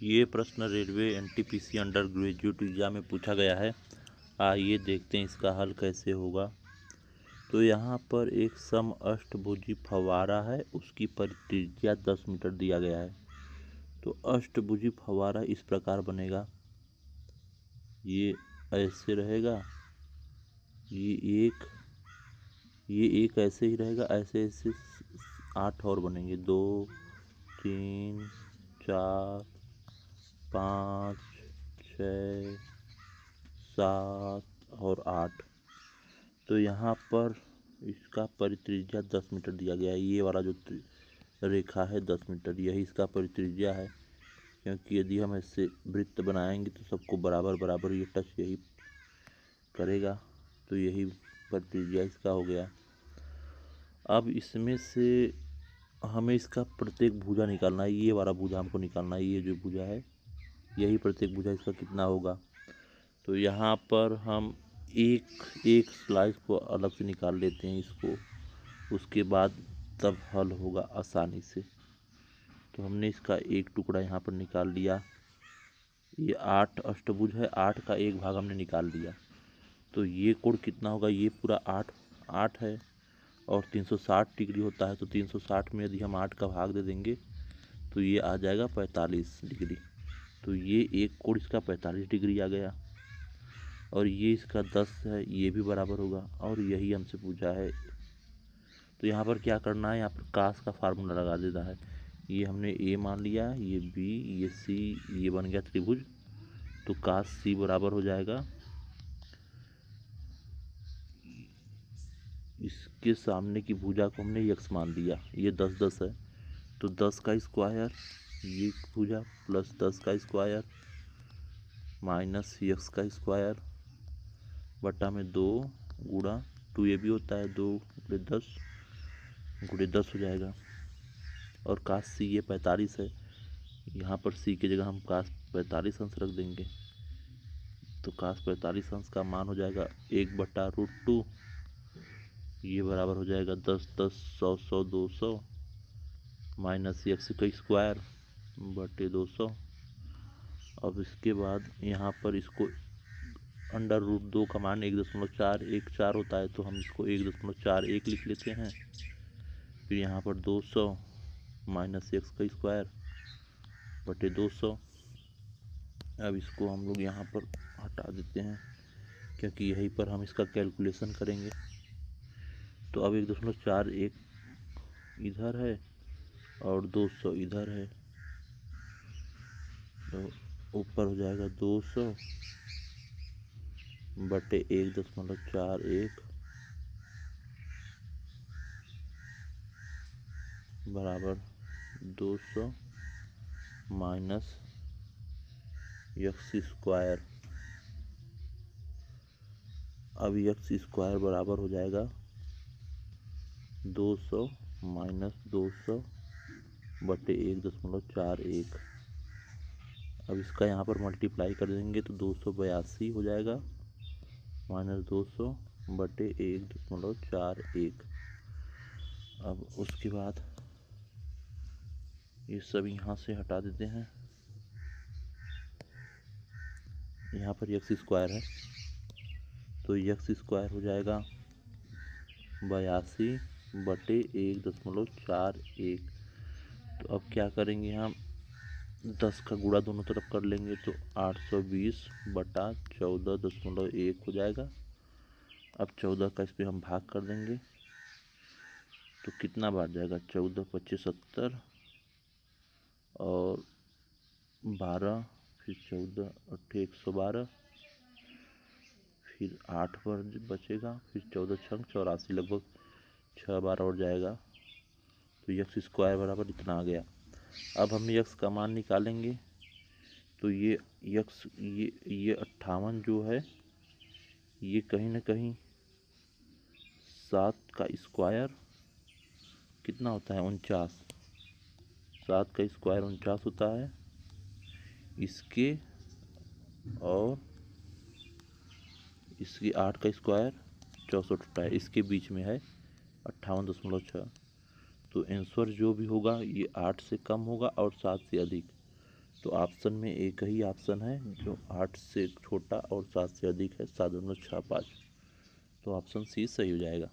ये प्रश्न railway NTPC under graduate exam में पूछा गया है। आइए देखते हैं इसका हल कैसे होगा। तो यहाँ पर एक समअष्टभुजी फव्वारा है, उसकी परित्रिज्या 10 मीटर दिया गया है। तो अष्टभुजी फव्वारा इस प्रकार बनेगा, ये ऐसे रहेगा, ये एक ऐसे ही रहेगा, ऐसे ऐसे 8 और बनेंगे, 2 3 4 5 6 7 और 8। तो यहाँ पर इसका परित्रिज्या 10 मीटर दिया गया है। ये वाला जो रेखा है 10 मीटर, यही इसका परित्रिज्या है। क्योंकि यदि हम ऐसे वृत्त बनाएंगे तो सबको बराबर बराबर ये टच यही करेगा, तो यही परित्रिज्या इसका हो गया। अब इसमें से हमें इसका प्रत्येक भुजा निकालना है। ये वाला भुजा हमको निकालना है, ये जो भुजा है यही प्रत्येक भुजा इसका कितना होगा। तो यहाँ पर हम एक स्लाइस को अलग से निकाल लेते हैं इसको, उसके बाद तब हल होगा आसानी से। तो हमने इसका एक टुकड़ा यहाँ पर निकाल लिया। ये 8 अष्टभुज है, 8 का एक भाग हमने निकाल दिया। तो ये कोण कितना होगा, ये पूरा 8 है और 360 डिग्री होता है। तो 360 में यदि हम 8 का भाग दे देंगे तो ये आ जाएगा 45 डिग्री। तो ये एक कोण इसका 45 डिग्री आ गया, और ये इसका 10 है, ये भी बराबर होगा, और यही हमसे पूछा है। तो यहाँ पर क्या करना है, यहाँ पर कास का फार्मूला लगा देना है। ये हमने ए मान लिया, ये बी, ये सी, ये बन गया त्रिभुज। तो कास सी बराबर हो जाएगा, इसके सामने की भुजा को हमने यक्स मान लिया, ये 10 है। तो 10 का स्क्वायर ये भुजा प्लस 10 का स्क्वायर माइनस यक्स का स्क्वायर बटा में 2 गुणा 2 ये भी होता है, 2 गुणे 10 हो जाएगा। और कास सी ये 45 है, यहाँ पर सी की जगह हम कास 45 अंश रख देंगे। तो कास 45 अंश का मान हो जाएगा 1/√2। ये बराबर हो जाएगा 10 10 100 100 200 माइनस यक्स का स्क्वायर बटे 200। अब इसके बाद यहाँ पर इसको अंडर√2 का मान 1.414 होता है, तो हम इसको 1.41 लिख लेते हैं। फिर यहाँ पर 200 माइनस एक्स का स्क्वायर बटे 200। अब इसको हम लोग यहाँ पर हटा देते हैं, क्योंकि यहीं पर हम इसका कैलकुलेशन करेंगे। तो अब 1.41 इधर है और 200 इधर है, तो ऊपर हो जाएगा 200 बटे 1.41 बराबर 200 माइनस एक्स स्क्वायर। अब एक्स स्क्वायर बराबर हो जाएगा 200 माइनस 200 बटे 1.41। अब इसका यहाँ पर मल्टीप्लाई कर देंगे तो 282 हो जाएगा माइनस 200 बटे 1.41। अब उसके बाद ये सब यहाँ से हटा देते हैं। यहाँ पर एक्स स्क्वायर है, तो एक्स स्क्वायर हो जाएगा 82 बटे 1.41। तो अब क्या करेंगे, हम 10 का गुणा दोनों तरफ कर लेंगे, तो 820 बटा 14.1 हो जाएगा। अब 14 का इस पर हम भाग कर देंगे, तो कितना बार जाएगा, 14 25 70 और 12, फिर 14 8 112, फिर 8 पर बचेगा, फिर 14 छंग 84, लगभग 6 बार और जाएगा। तो यक्स स्क्वायर बराबर इतना आ गया। अब हम यक्स का मान निकालेंगे, तो ये यक्स ये 58 जो है, ये कहीं ना कहीं 7 का स्क्वायर कितना होता है, 49। 7 का स्क्वायर 49 होता है इसके, और इसकी 8 का स्क्वायर 64 होता है, इसके बीच में है 58.6। तो आंसर जो भी होगा ये 8 से कम होगा और 7 से अधिक। तो ऑप्शन में एक ही ऑप्शन है जो 8 से छोटा और 7 से अधिक है, 7 6 5। तो ऑप्शन सी सही हो जाएगा।